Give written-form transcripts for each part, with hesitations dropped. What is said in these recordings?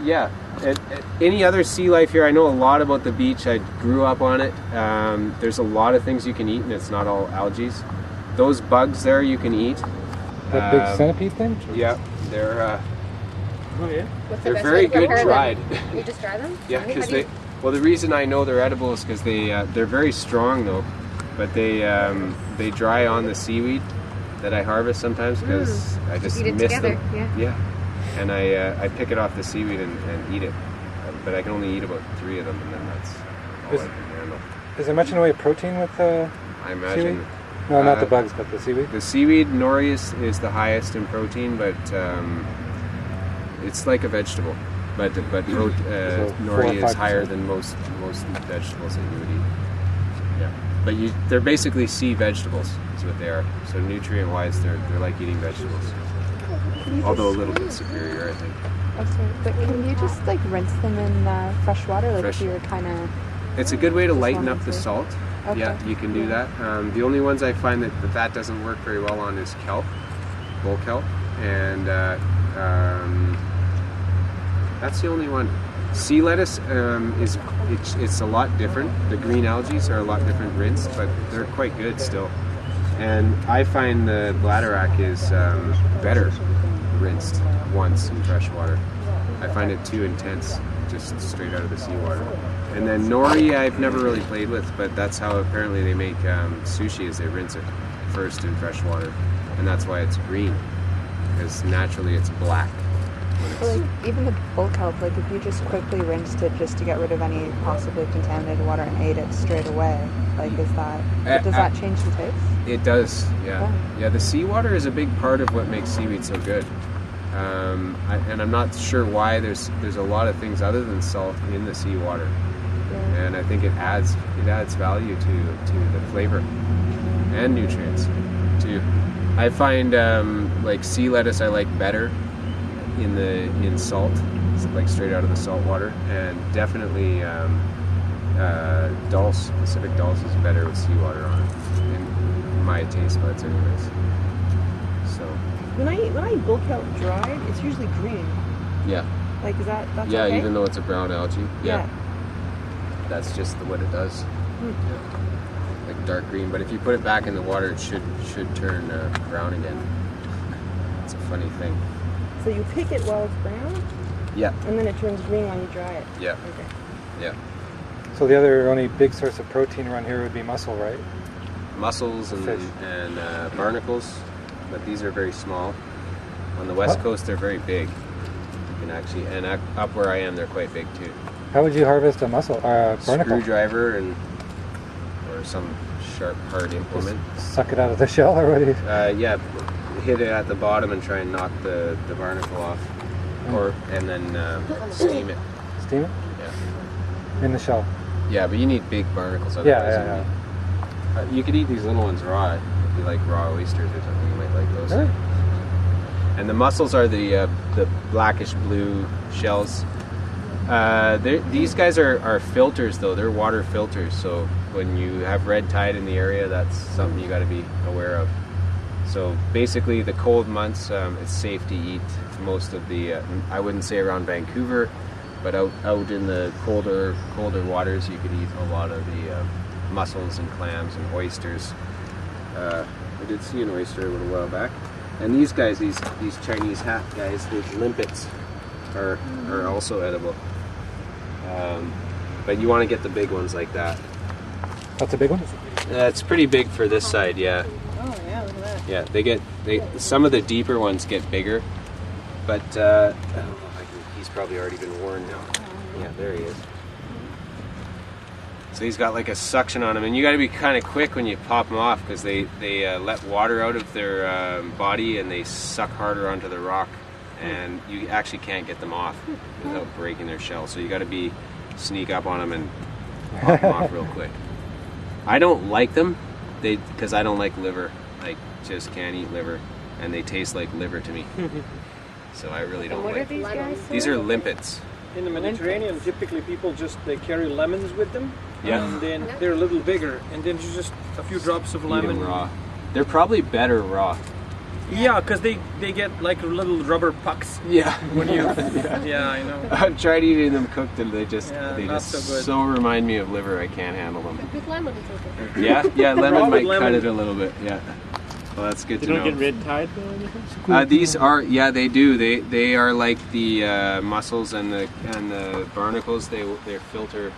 Yeah. Any other sea life here? I know a lot about the beach. I grew up on it. There's a lot of things you can eat, and it's not all algae. Those bugs there you can eat. That big centipede thing? Yeah, they're Oh yeah. they're very good dried. You just dry them? Yeah, because they. Well, the reason I know they're edible is because they're very strong though, but they dry on the seaweed that I harvest sometimes because I just eat it miss together, them. Yeah. And I pick it off the seaweed and eat it, but I can only eat about 3 of them, and then that's all I can handle. Is there much in the way of protein with I imagine. seaweed? No, not the bugs, but the seaweed. The seaweed nori is the highest in protein, but it's like a vegetable. But nori is higher than most vegetables that you would eat. Yeah, but they're basically sea vegetables. Is what they are. So nutrient-wise, they're like eating vegetables. Although a little bit superior, I think. Okay, but can you just like rinse them in fresh water, like if you're kind of? It's a good way to lighten up the salt. Okay. Yeah, you can do that. The only ones I find that doesn't work very well on is kelp, bull kelp, and that's the only one. Sea lettuce it's a lot different. The green algae are a lot different rinsed, but they're quite good still. And I find the bladderwrack is better rinsed once in fresh water. I find it too intense, just straight out of the seawater. And then nori I've never really played with, but that's how apparently they make sushi, is they rinse it first in fresh water. And that's why it's green, because naturally it's black. So like even the bull kelp, like if you just quickly rinsed it just to get rid of any possibly contaminated water and ate it straight away, like does that change the taste? It does, yeah. Yeah, the seawater is a big part of what makes seaweed so good. And I'm not sure why. There's a lot of things other than salt in the seawater, and I think it adds value to the flavor and nutrients too. I find like sea lettuce I like better in salt, like straight out of the salt water, and definitely dulse, Pacific dulse is better with seawater on it, in my taste buds anyways. So when I eat bull kelp dried, it's usually green. yeah, Like that's yeah, okay? even though it's a brown algae, Yeah. that's just what it does. Yeah. Like dark green, but if you put it back in the water, it should turn brown again. It's a funny thing. So you pick it while it's brown? Yeah. And then it turns green when you dry it? Yeah. Okay. Yeah. So the other only big source of protein around here would be mussel, right? Mussels and Fish. barnacles, but these are very small. On the west coast, they're very big. You can actually, and up where I am, they're quite big too. How would you harvest a mussel, barnacle? Screwdriver or some sharp, hard implement. Suck it out of the shell, or what do you? Yeah, hit it at the bottom and try and knock the barnacle off, and then steam it. Steam it? Yeah. In the shell. Yeah, but you need big barnacles. Yeah. You could eat these little ones raw. If you like raw oysters or something, you might like those. Really? And the mussels are the blackish blue shells. These guys are filters though. They're water filters. So when you have red tide in the area, that's something you got to be aware of. So basically, the cold months, it's safe to eat most of the. I wouldn't say around Vancouver, but out in the colder waters, you could eat a lot of the mussels and clams and oysters. I did see an oyster a little while back. And these guys, these Chinese hat guys, these limpets, are also edible. But you want to get the big ones like that. That's a big one? It's pretty big for this side, yeah. Oh yeah, look at that. Yeah, some of the deeper ones get bigger, but I don't know if he's probably already been worn now. Yeah, there he is. So he's got like a suction on him, and you got to be kind of quick when you pop them off because they let water out of their body and they suck harder onto the rock, and you actually can't get them off without breaking their shell. So you got to sneak up on them and pop them off real quick. I don't like them, because I don't like liver. I just can't eat liver, and they taste like liver to me. So I really don't What are like these guys? These are limpets. In the Mediterranean, typically people they carry lemons with them, Yeah. and then they're a little bigger, and then just a few drops of Eat lemon. them raw. They're probably better raw. Yeah, because they get like little rubber pucks Yeah. when you. Yeah, I know. I've tried eating them cooked and they just Yeah, not so good. so remind me of liver. I can't handle them. With lemon, it's okay. Yeah, lemon Raw might with cut lemon. it a little bit. Yeah. Well, that's good They to don't know. get red tide though or anything? These are, yeah, they do. They are like the mussels and the barnacles. They filter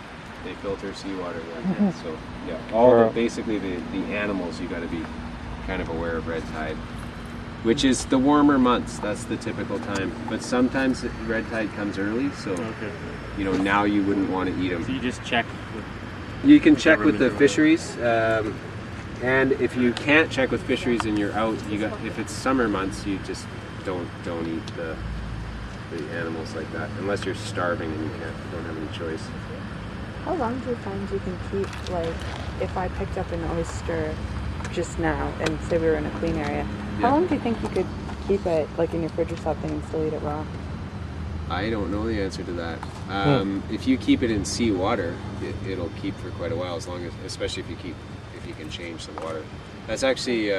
seawater. Yeah. So yeah, basically the animals you got to be kind of aware of red tide, which is the warmer months. That's the typical time. But sometimes red tide comes early, so Okay. now you wouldn't want to eat them. So you just check with You can check with the government or fisheries, and if you can't check with fisheries and you're out, if it's summer months, you just don't eat the animals like that unless you're starving and you don't have any choice. How long do you find you can keep, like, if I picked up an oyster just now and say we were in a clean area, Yeah. how long do you think you could keep it, like, in your fridge or something and still eat it raw? I don't know the answer to that. If you keep it in seawater, it'll keep for quite a while, especially if you can change the water. That's actually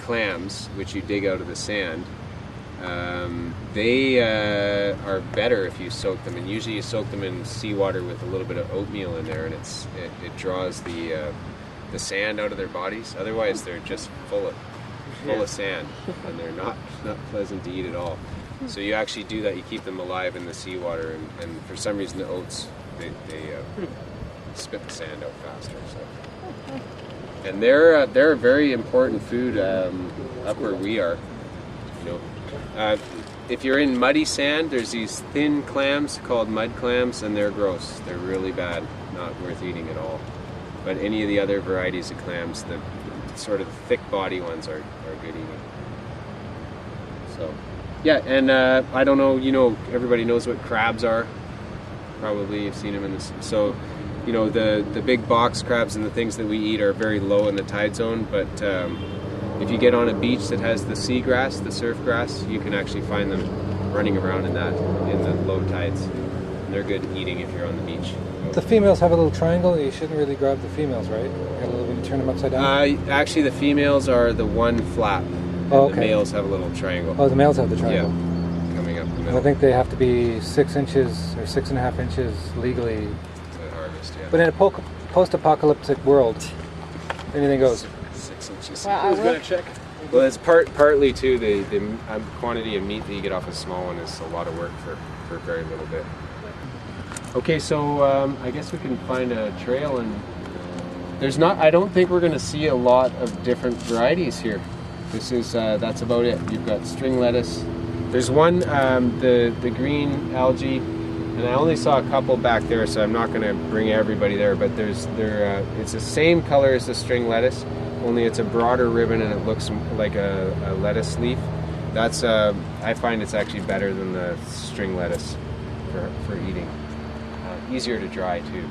clams, which you dig out of the sand. They are better if you soak them, and usually you soak them in seawater with a little bit of oatmeal in there, and it draws the sand out of their bodies. Otherwise, they're just full of sand, and they're not pleasant to eat at all. So you actually do that. You keep them alive in the seawater, and for some reason the oats they spit the sand out faster. So. And they're a very important food up where we are. If you're in muddy sand, there's these thin clams called mud clams, and they're gross. They're really bad, not worth eating at all. But any of the other varieties of clams, the sort of thick body ones are good eating. So, yeah, and I don't know, everybody knows what crabs are. Probably you've seen them in this. So, the big box crabs and the things that we eat are very low in the tide zone, but if you get on a beach that has the seagrass, the surf grass, you can actually find them running around in the low tides. And they're good eating if you're on the beach. The females have a little triangle. You shouldn't really grab the females, right? When you turn them upside down. Actually, the females are the one flap. Oh, The okay. males have a little triangle. Oh, the males have the triangle. Yeah, coming up the And middle. I think they have to be 6 inches or 6.5 inches legally. To harvest, yeah. But in a post-apocalyptic world, anything goes. 6 inches. Well, I Who's will. gonna check? Well, it's partly too the quantity of meat that you get off a small one is a lot of work for very little bit. Okay, so I guess we can find a trail, and I don't think we're going to see a lot of different varieties here. That's about it. You've got string lettuce. There's one, the green algae, and I only saw a couple back there, so I'm not going to bring everybody there. But it's the same color as the string lettuce, only it's a broader ribbon and it looks like a lettuce leaf. That's I find it's actually better than the string lettuce for eating. Easier to dry too.